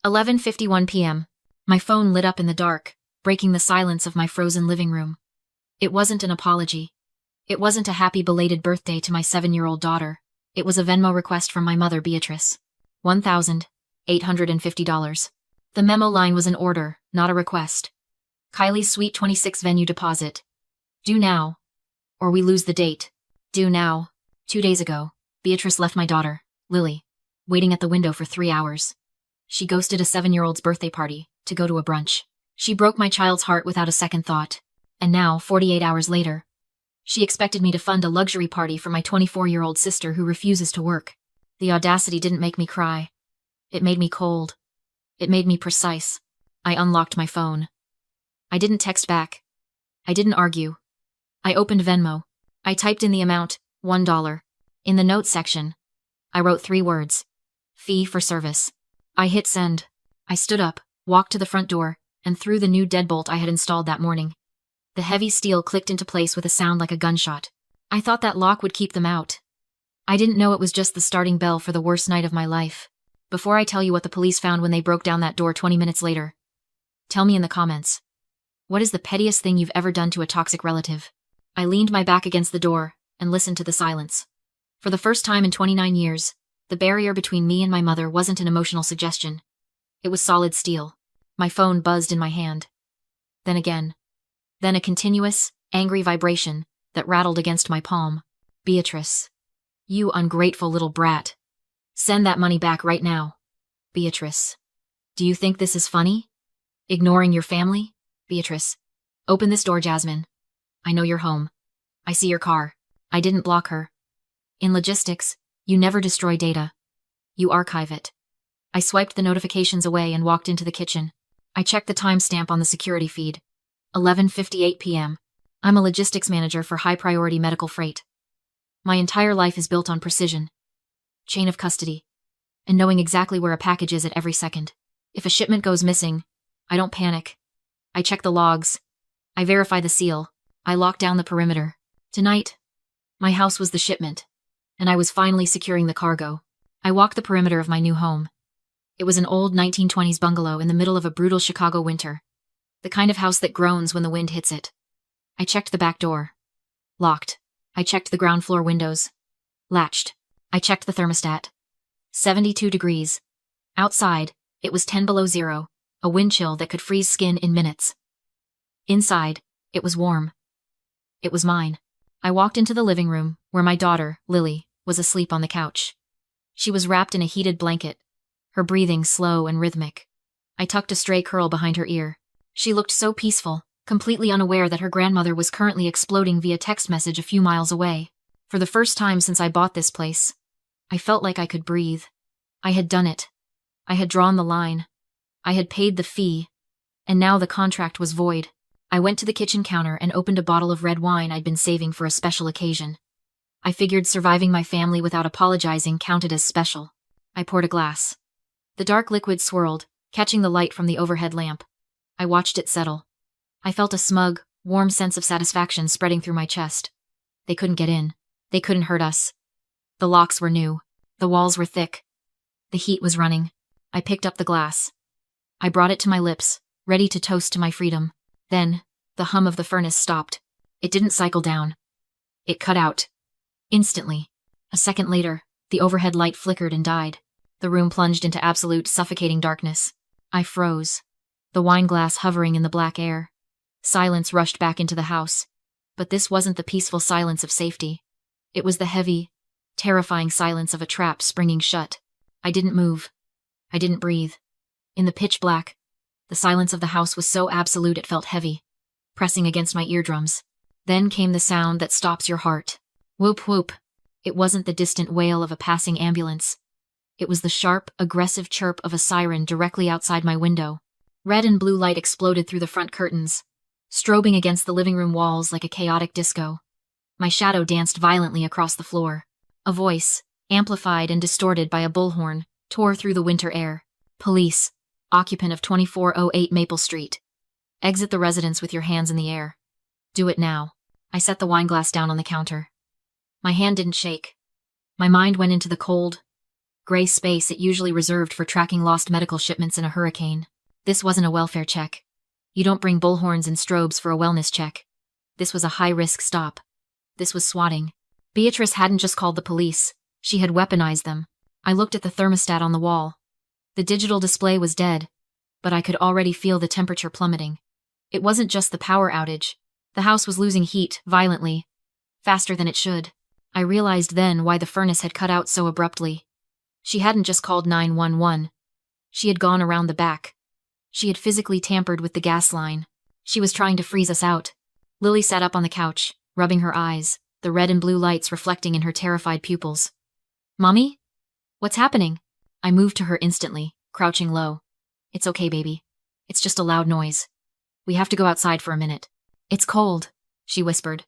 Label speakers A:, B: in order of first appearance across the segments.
A: 11:51 p.m. My phone lit up in the dark, breaking the silence of my frozen living room. It wasn't an apology. It wasn't a happy belated birthday to my 7-year-old daughter. It was a Venmo request from my mother, Beatrice. $1,850. The memo line was an order, not a request. Kylie's Sweet 26 venue deposit. Due now. Or we lose the date. Due now. 2 days ago, Beatrice left my daughter, Lily, waiting at the window for 3 hours. She ghosted a 7-year-old's birthday party to go to a brunch. She broke my child's heart without a second thought. And now, 48 hours later, she expected me to fund a luxury party for my 24-year-old sister who refuses to work. The audacity didn't make me cry. It made me cold. It made me precise. I unlocked my phone. I didn't text back. I didn't argue. I opened Venmo. I typed in the amount, $1. In the notes section, I wrote 3 words. Fee for service. I hit send. I stood up, walked to the front door, and threw the new deadbolt I had installed that morning. The heavy steel clicked into place with a sound like a gunshot. I thought that lock would keep them out. I didn't know it was just the starting bell for the worst night of my life. Before I tell you what the police found when they broke down that door 20 minutes later, tell me in the comments. What is the pettiest thing you've ever done to a toxic relative? I leaned my back against the door and listened to the silence. For the first time in 29 years, the barrier between me and my mother wasn't an emotional suggestion. It was solid steel. My phone buzzed in my hand. Then again. Then a continuous, angry vibration that rattled against my palm. Beatrice. You ungrateful little brat. Send that money back right now. Beatrice. Do you think this is funny? Ignoring your family? Beatrice. Open this door, Jasmine. I know you're home. I see your car. I didn't block her. In logistics, you never destroy data. You archive it. I swiped the notifications away and walked into the kitchen. I checked the timestamp on the security feed. 11:58 p.m. I'm a logistics manager for high-priority medical freight. My entire life is built on precision, chain of custody, and knowing exactly where a package is at every second. If a shipment goes missing, I don't panic. I check the logs. I verify the seal. I lock down the perimeter. Tonight, my house was the shipment, and I was finally securing the cargo. I walked the perimeter of my new home. It was an old 1920s bungalow in the middle of a brutal Chicago winter. The kind of house that groans when the wind hits it. I checked the back door. Locked. I checked the ground floor windows. Latched. I checked the thermostat. 72 degrees. Outside, it was 10 below zero, a wind chill that could freeze skin in minutes. Inside, it was warm. It was mine. I walked into the living room, where my daughter, Lily, was asleep on the couch. She was wrapped in a heated blanket, her breathing slow and rhythmic. I tucked a stray curl behind her ear. She looked so peaceful, completely unaware that her grandmother was currently exploding via text message a few miles away. For the first time since I bought this place, I felt like I could breathe. I had done it. I had drawn the line. I had paid the fee. And now the contract was void. I went to the kitchen counter and opened a bottle of red wine I'd been saving for a special occasion. I figured surviving my family without apologizing counted as special. I poured a glass. The dark liquid swirled, catching the light from the overhead lamp. I watched it settle. I felt a smug, warm sense of satisfaction spreading through my chest. They couldn't get in. They couldn't hurt us. The locks were new. The walls were thick. The heat was running. I picked up the glass. I brought it to my lips, ready to toast to my freedom. Then, the hum of the furnace stopped. It didn't cycle down. It cut out. Instantly. A second later, the overhead light flickered and died. The room plunged into absolute, suffocating darkness. I froze. The wine glass hovering in the black air. Silence rushed back into the house. But this wasn't the peaceful silence of safety. It was the heavy, terrifying silence of a trap springing shut. I didn't move. I didn't breathe. In the pitch black, the silence of the house was so absolute it felt heavy, pressing against my eardrums. Then came the sound that stops your heart. Whoop whoop. It wasn't the distant wail of a passing ambulance. It was the sharp, aggressive chirp of a siren directly outside my window. Red and blue light exploded through the front curtains, strobing against the living room walls like a chaotic disco. My shadow danced violently across the floor. A voice, amplified and distorted by a bullhorn, tore through the winter air. Police, occupant of 2408 Maple Street. Exit the residence with your hands in the air. Do it now. I set the wine glass down on the counter. My hand didn't shake. My mind went into the cold, gray space it usually reserved for tracking lost medical shipments in a hurricane. This wasn't a welfare check. You don't bring bullhorns and strobes for a wellness check. This was a high-risk stop. This was swatting. Beatrice hadn't just called the police. She had weaponized them. I looked at the thermostat on the wall. The digital display was dead, but I could already feel the temperature plummeting. It wasn't just the power outage. The house was losing heat, violently. Faster than it should. I realized then why the furnace had cut out so abruptly. She hadn't just called 911. She had gone around the back. She had physically tampered with the gas line. She was trying to freeze us out. Lily sat up on the couch, rubbing her eyes, the red and blue lights reflecting in her terrified pupils. Mommy? What's happening? I moved to her instantly, crouching low. It's okay, baby. It's just a loud noise. We have to go outside for a minute. It's cold, she whispered,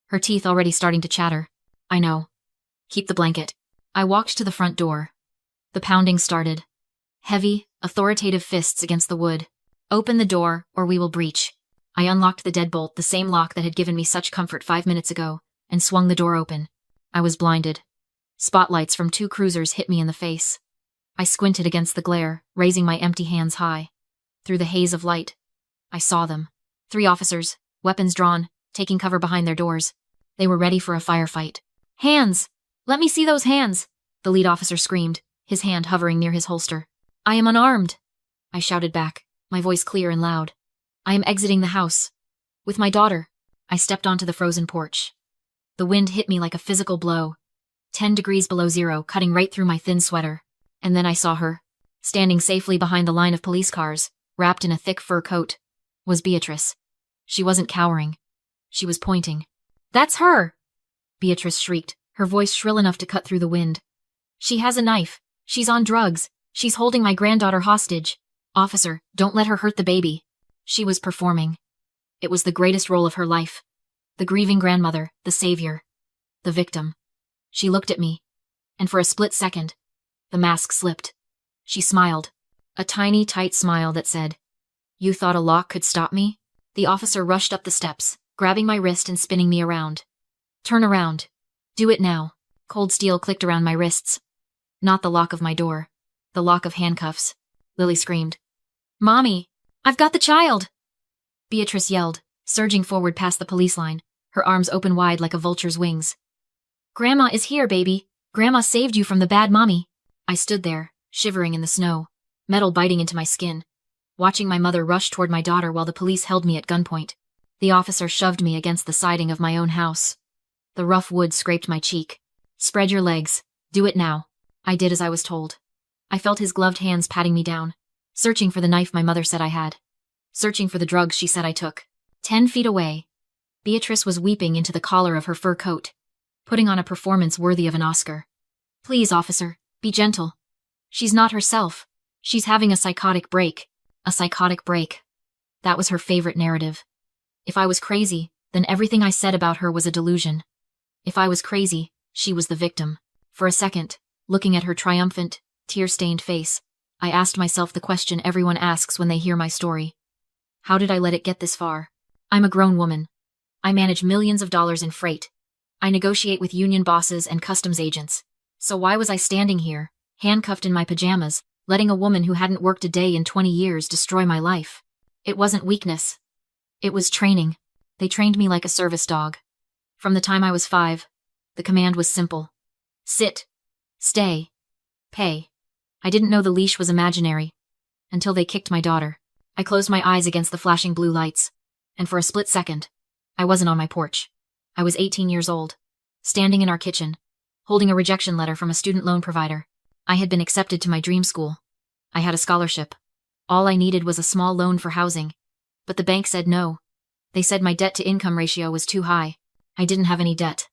A: her teeth already starting to chatter. I know. Keep the blanket. I walked to the front door. The pounding started. Heavy, authoritative fists against the wood. Open the door, or we will breach. I unlocked the deadbolt, the same lock that had given me such comfort 5 minutes ago, and swung the door open. I was blinded. Spotlights from 2 cruisers hit me in the face. I squinted against the glare, raising my empty hands high. Through the haze of light, I saw them. 3 officers, weapons drawn, taking cover behind their doors. They were ready for a firefight. Hands! Let me see those hands! The lead officer screamed, his hand hovering near his holster. I am unarmed! I shouted back, my voice clear and loud. I am exiting the house. With my daughter. I stepped onto the frozen porch. The wind hit me like a physical blow. 10 degrees below zero, cutting right through my thin sweater. And then I saw her, standing safely behind the line of police cars, wrapped in a thick fur coat, was Beatrice. She wasn't cowering. She was pointing. That's her! Beatrice shrieked, her voice shrill enough to cut through the wind. She has a knife. She's on drugs. She's holding my granddaughter hostage. Officer, don't let her hurt the baby. She was performing. It was the greatest role of her life. The grieving grandmother, the savior, the victim. She looked at me, and for a split second, the mask slipped. She smiled, a tiny, tight smile that said, "You thought a lock could stop me?" The officer rushed up the steps, grabbing my wrist and spinning me around. Turn around. Do it now. Cold steel clicked around my wrists. Not the lock of my door. The lock of handcuffs. Lily screamed. Mommy! I've got the child! Beatrice yelled, surging forward past the police line, her arms open wide like a vulture's wings. Grandma is here, baby. Grandma saved you from the bad mommy. I stood there, shivering in the snow, metal biting into my skin, watching my mother rush toward my daughter while the police held me at gunpoint. The officer shoved me against the siding of my own house. The rough wood scraped my cheek. Spread your legs. Do it now. I did as I was told. I felt his gloved hands patting me down, searching for the knife my mother said I had, searching for the drugs she said I took. 10 feet away, Beatrice was weeping into the collar of her fur coat, putting on a performance worthy of an Oscar. Please, officer, be gentle. She's not herself. She's having a psychotic break. A psychotic break. That was her favorite narrative. If I was crazy, then everything I said about her was a delusion. If I was crazy, she was the victim. For a second, looking at her triumphant, tear-stained face, I asked myself the question everyone asks when they hear my story. How did I let it get this far? I'm a grown woman. I manage millions of dollars in freight. I negotiate with union bosses and customs agents. So why was I standing here, handcuffed in my pajamas, letting a woman who hadn't worked a day in 20 years destroy my life? It wasn't weakness. It was training. They trained me like a service dog. From the time I was 5, the command was simple. Sit. Stay. Pay. I didn't know the leash was imaginary. Until they kicked my daughter. I closed my eyes against the flashing blue lights. And for a split second, I wasn't on my porch. I was 18 years old, standing in our kitchen, holding a rejection letter from a student loan provider. I had been accepted to my dream school. I had a scholarship. All I needed was a small loan for housing. But the bank said no. They said my debt-to-income ratio was too high. I didn't have any debt.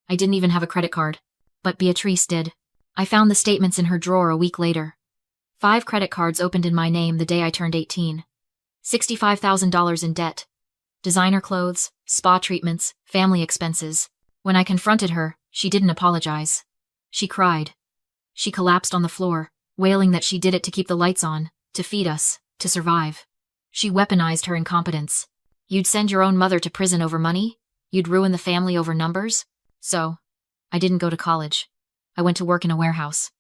A: I didn't even have a credit card. But Beatrice did. I found the statements in her drawer a week later. 5 credit cards opened in my name the day I turned 18. $65,000 in debt. Designer clothes, spa treatments, family expenses. When I confronted her, she didn't apologize. She cried. She collapsed on the floor, wailing that she did it to keep the lights on, to feed us, to survive. She weaponized her incompetence. You'd send your own mother to prison over money? You'd ruin the family over numbers? So, I didn't go to college. I went to work in a warehouse.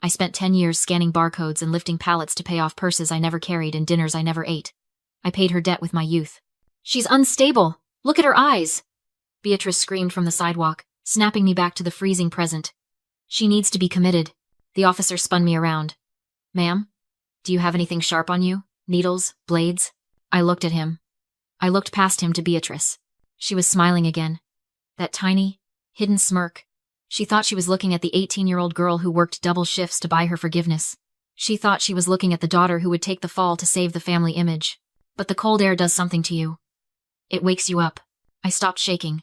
A: I spent 10 years scanning barcodes and lifting pallets to pay off purses I never carried and dinners I never ate. I paid her debt with my youth. She's unstable. Look at her eyes. Beatrice screamed from the sidewalk, snapping me back to the freezing present. She needs to be committed. The officer spun me around. Ma'am? Do you have anything sharp on you? Needles? Blades? I looked at him. I looked past him to Beatrice. She was smiling again. That tiny, hidden smirk. She thought she was looking at the 18-year-old girl who worked double shifts to buy her forgiveness. She thought she was looking at the daughter who would take the fall to save the family image. But the cold air does something to you. It wakes you up. I stopped shaking.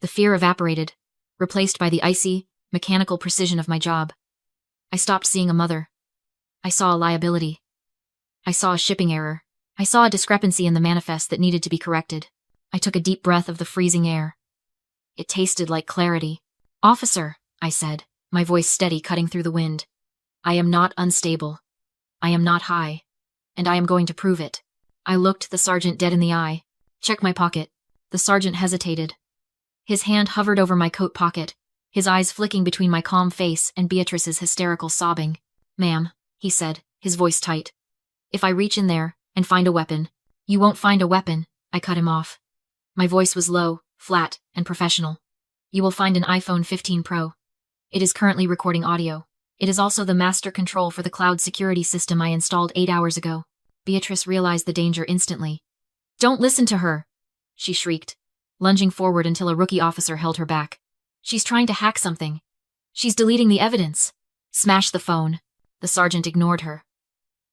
A: The fear evaporated, replaced by the icy, mechanical precision of my job. I stopped seeing a mother. I saw a liability. I saw a shipping error. I saw a discrepancy in the manifest that needed to be corrected. I took a deep breath of the freezing air. It tasted like clarity. Officer, I said, my voice steady, cutting through the wind. I am not unstable. I am not high. And I am going to prove it. I looked the sergeant dead in the eye. Check my pocket. The sergeant hesitated. His hand hovered over my coat pocket, his eyes flicking between my calm face and Beatrice's hysterical sobbing. Ma'am, he said, his voice tight. If I reach in there and find a weapon. You won't find a weapon, I cut him off. My voice was low, flat, and professional. You will find an iPhone 15 Pro. It is currently recording audio. It is also the master control for the cloud security system I installed 8 hours ago. Beatrice realized the danger instantly. Don't listen to her, she shrieked, lunging forward until a rookie officer held her back. She's trying to hack something. She's deleting the evidence. Smash the phone. The sergeant ignored her.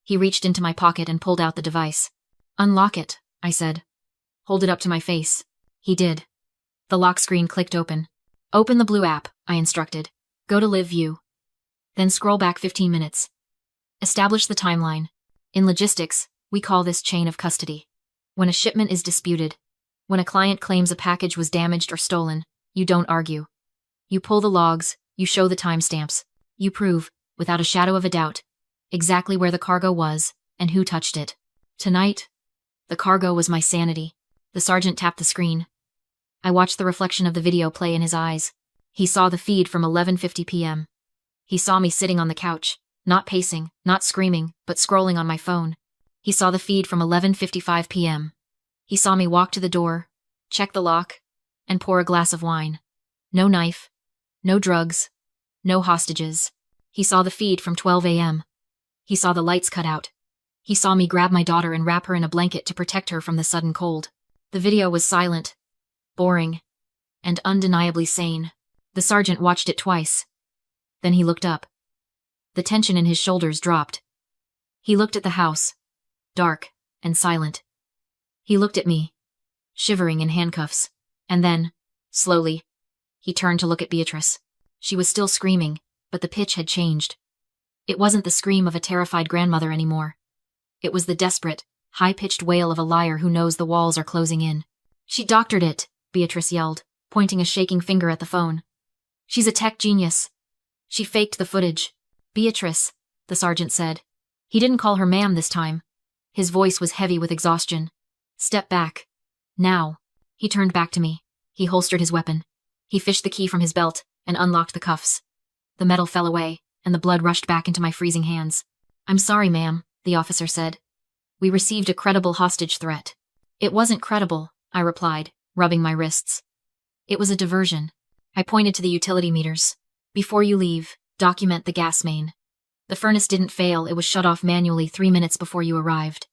A: He reached into my pocket and pulled out the device. Unlock it, I said. Hold it up to my face. He did. The lock screen clicked open. Open the blue app, I instructed. Go to Live View. Then scroll back 15 minutes. Establish the timeline. In logistics, we call this chain of custody. When a shipment is disputed, when a client claims a package was damaged or stolen, you don't argue. You pull the logs, you show the timestamps. You prove, without a shadow of a doubt, exactly where the cargo was and who touched it. Tonight, the cargo was my sanity. The sergeant tapped the screen. I watched the reflection of the video play in his eyes. He saw the feed from 11:50 p.m. He saw me sitting on the couch, not pacing, not screaming, but scrolling on my phone. He saw the feed from 11:55 p.m. He saw me walk to the door, check the lock, and pour a glass of wine. No knife, no drugs, no hostages. He saw the feed from 12 a.m. He saw the lights cut out. He saw me grab my daughter and wrap her in a blanket to protect her from the sudden cold. The video was silent, boring, and undeniably sane. The sergeant watched it twice. Then he looked up. The tension in his shoulders dropped. He looked at the house, dark and silent. He looked at me, shivering in handcuffs. And then, slowly, he turned to look at Beatrice. She was still screaming, but the pitch had changed. It wasn't the scream of a terrified grandmother anymore. It was the desperate, high-pitched wail of a liar who knows the walls are closing in. She doctored it, Beatrice yelled, pointing a shaking finger at the phone. She's a tech genius. She faked the footage. Beatrice, the sergeant said. He didn't call her ma'am this time. His voice was heavy with exhaustion. Step back. Now. He turned back to me. He holstered his weapon. He fished the key from his belt and unlocked the cuffs. The metal fell away, and the blood rushed back into my freezing hands. I'm sorry, ma'am, the officer said. We received a credible hostage threat. It wasn't credible, I replied, rubbing my wrists. It was a diversion. I pointed to the utility meters. Before you leave, document the gas main. The furnace didn't fail, it was shut off manually 3 minutes before you arrived.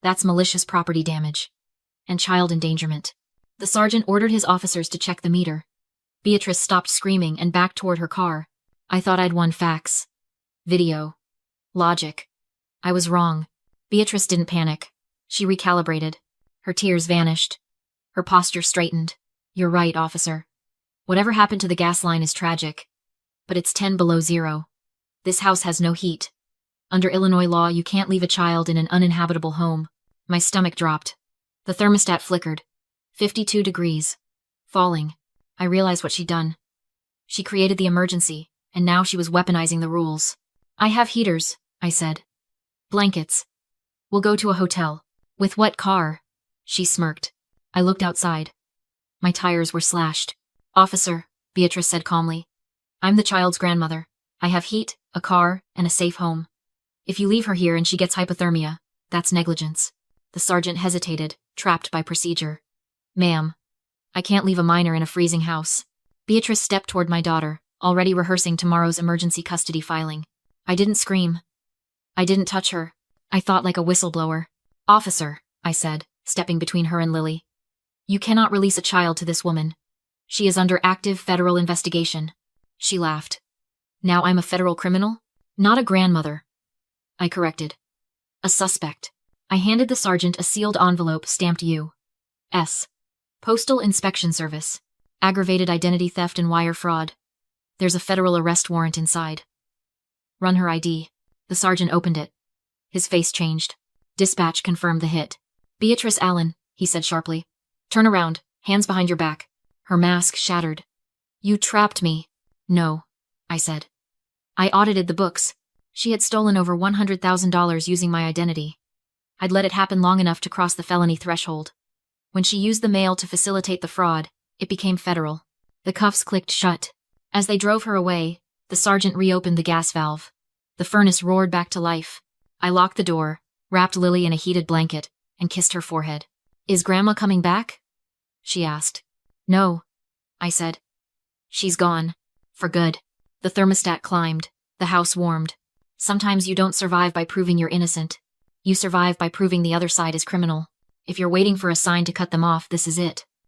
A: That's malicious property damage. And child endangerment. The sergeant ordered his officers to check the meter. Beatrice stopped screaming and backed toward her car. I thought I'd won facts. Video. Logic. I was wrong. Beatrice didn't panic. She recalibrated. Her tears vanished. Her posture straightened. You're right, officer. Whatever happened to the gas line is tragic. But it's 10 below zero. This house has no heat. Under Illinois law, you can't leave a child in an uninhabitable home. My stomach dropped. The thermostat flickered. 52 degrees. Falling. I realized what she'd done. She created the emergency, and now she was weaponizing the rules. I have heaters, I said. Blankets. We'll go to a hotel. With what car? She smirked. I looked outside. My tires were slashed. Officer, Beatrice said calmly. I'm the child's grandmother. I have heat, a car, and a safe home. If you leave her here and she gets hypothermia, that's negligence. The sergeant hesitated, trapped by procedure. Ma'am, I can't leave a minor in a freezing house. Beatrice stepped toward my daughter, already rehearsing tomorrow's emergency custody filing. I didn't scream. I didn't touch her. I thought like a whistleblower. Officer, I said, stepping between her and Lily. You cannot release a child to this woman. She is under active federal investigation. She laughed. Now I'm a federal criminal? Not a grandmother. I corrected. A suspect. I handed the sergeant a sealed envelope stamped U.S. Postal Inspection Service. Aggravated identity theft and wire fraud. There's a federal arrest warrant inside. Run her ID. The sergeant opened it. His face changed. Dispatch confirmed the hit. Beatrice Allen, he said sharply. Turn around, hands behind your back. Her mask shattered. You trapped me. No, I said. I audited the books. She had stolen over $100,000 using my identity. I'd let it happen long enough to cross the felony threshold. When she used the mail to facilitate the fraud, it became federal. The cuffs clicked shut. As they drove her away, the sergeant reopened the gas valve. The furnace roared back to life. I locked the door, wrapped Lily in a heated blanket, and kissed her forehead. Is Grandma coming back? She asked. No, I said. She's gone. For good. The thermostat climbed. The house warmed. Sometimes you don't survive by proving you're innocent. You survive by proving the other side is criminal. If you're waiting for a sign to cut them off, this is it.